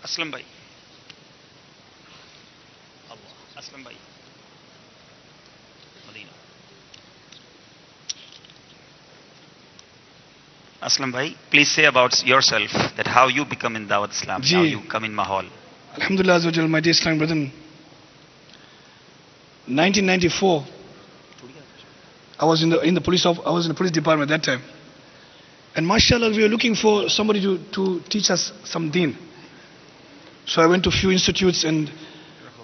Aslam bhai. Allah. Aslam bhai. Madina. Aslam bhai, please say about yourself that how you become in Dawat Islam, how Ji. you come in Mahal. Alhamdulillah Azawajal, my dear Islamic brethren. 1994, I was in the police department at that time. And mashallah, we were looking for somebody to teach us some deen. So I went to few institutes, and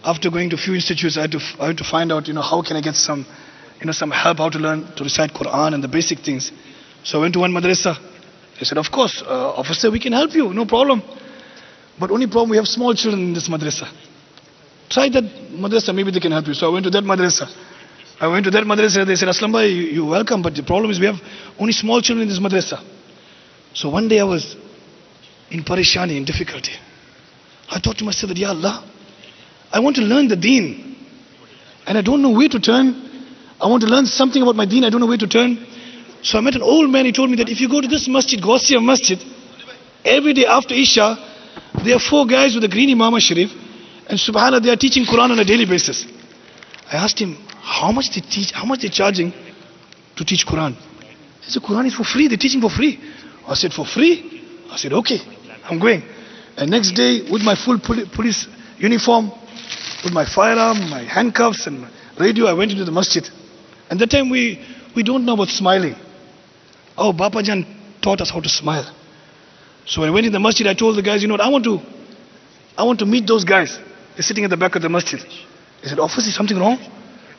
after going to few institutes, I had to find out, how can I get some help, how to learn to recite Quran and the basic things. So I went to one madrasa. They said, of course, officer, we can help you, no problem. But only problem, we have small children in this madrasa. Try that madrasa, maybe they can help you. So I went to that madrasa. They said, Aslam bhai, you're welcome, but the problem is we have only small children in this madrasa. So one day I was in parishani, in difficulty. I thought to myself that, Ya Allah, I want to learn the deen. And I don't know where to turn. I want to learn something about my deen, I don't know where to turn. So I met an old man, he told me that if you go to this masjid, Gausiya Masjid, every day after Isha, there are 4 guys with a green Imam Sharif, and subhanAllah, they are teaching Quran on a daily basis. I asked him, how much they teach, how much they're charging to teach Quran? He said, Quran is for free, they're teaching for free. I said, for free? I said, okay, I'm going. And next day, with my full police uniform, with my firearm, my handcuffs and my radio, I went into the masjid. And that time we don't know about smiling. Our Bapajan taught us how to smile. So when I went in the masjid, I told the guys, I want to meet those guys. They're sitting at the back of the masjid. They said, officer, is something wrong?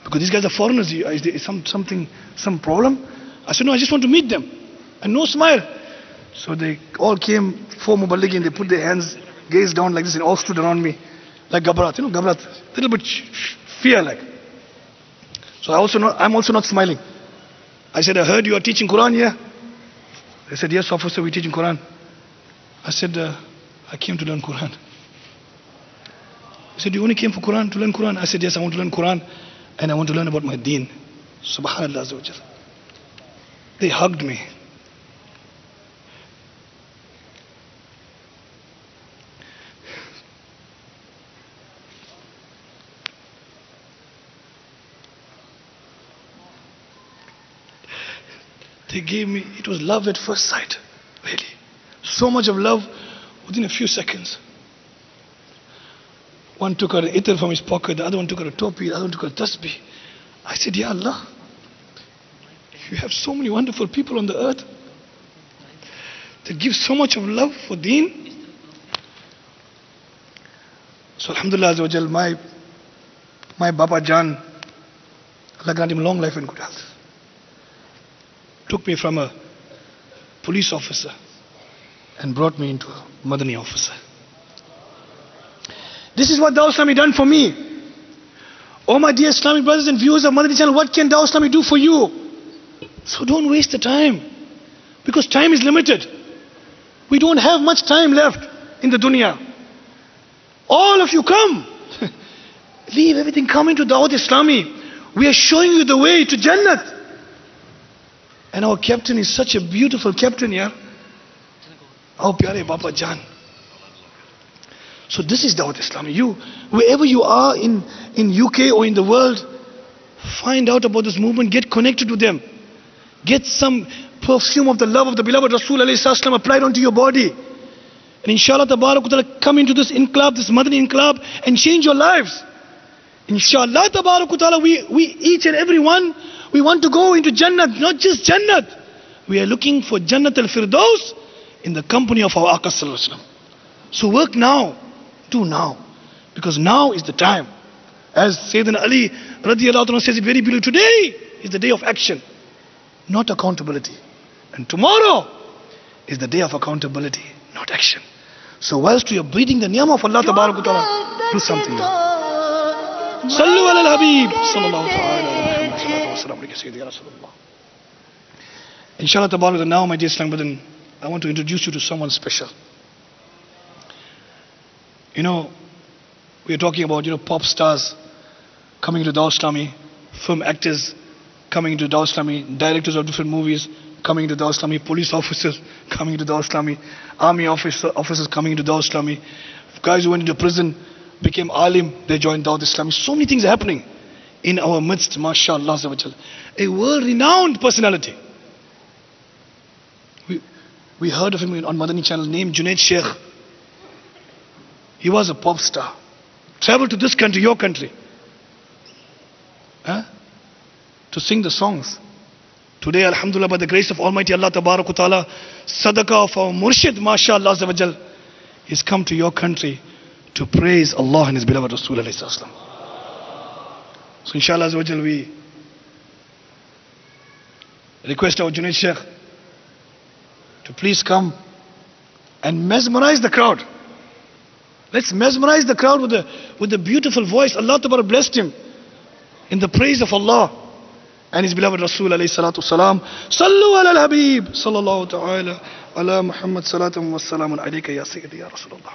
Because these guys are foreigners. Is there some problem? I said, no, I just want to meet them. And no smile. So they all came, 4 muballigin, they put their hands, gazed down like this, and all stood around me. Like Gabrat, Gabrat. Little bit fear like. So I'm also not smiling. I said, I heard you are teaching Quran here. They said, yes, officer, we're teaching Quran. I said, I came to learn Quran. He said, you only came for Quran, to learn Quran? I said, yes, I want to learn Quran, and I want to learn about my deen. Subhanallah Azawajal. They hugged me. They gave me, it was love at first sight, really. So much of love within a few seconds. One took out an itar from his pocket, the other one took out a topi, the other one took out a tasbih. I said, Ya Allah, you have so many wonderful people on the earth that give so much of love for deen. So Alhamdulillah Azawajal, my Baba Jan, Allah grant him long life and good health, took me from a police officer and brought me into a Madani officer. This is what Dawah Islami done for me. Oh my dear Islamic brothers and viewers of Madani channel, what can Dawah Islami do for you? So don't waste the time, because time is limited. We don't have much time left in the dunya. All of you come. Leave everything, come into Dawat Islami. We are showing you the way to Jannat. And our captain is such a beautiful captain here. Our pyare Baba Jan. So this is Dawat Islami. You, wherever you are in UK or in the world, find out about this movement, get connected with them. Get some perfume of the love of the beloved Rasul alayhi salam applied onto your body. And inshallah tabarakutala, come into this inqilab, this Madani inqilab, and change your lives. Inshallah tabarakutala, we each and every one, we want to go into Jannat, not just Jannat. We are looking for Jannat al-Firdaus in the company of our Aqā sallallahu alaihi wasallam. So work now, do now, because now is the time. As Sayyidina Ali radiallahu anhu says it very beautifully, today is the day of action, not accountability. And tomorrow is the day of accountability, not action. So whilst you are breathing the name of Allah tabarak wa ta'ala, do something now. Sallu ala al-Habib sallallahu ta'ala wa sallam alayhi sayyidina Rasulullah. Inshallah tabarak, now my dear Islam brethren, I want to introduce you to someone special. We are talking about, pop stars coming to Dawah Islami, film actors coming to Dawah Islami, directors of different movies coming to Dawah Islami, police officers coming to Dawah Islami, army officers coming to Dawah Islami, Guys who went into prison, became alim, they joined Dawat Islam. So many things are happening in our midst, mashallah. A world-renowned personality. We heard of him on Madani channel, named Junaid Sheikh. He was a pop star. Traveled to this country, your country, to sing the songs. Today, alhamdulillah, by the grace of Almighty Allah Tabarak wa Ta'ala, sadaqah of our murshid, mashallah, he's come to your country to praise Allah and His beloved Rasul alayhi salam. So inshallah we request our Junaid Sheikh to please come and mesmerize the crowd. Let's mesmerize the crowd with the beautiful voice. Allah Tabarak blessed him in the praise of Allah and His beloved Rasul alayhi salatu salam. Sallu ala al-Habib sallallahu ta'ala ala Muhammad salatam wa salamun alayka ya Sayyidi ya Rasulullah.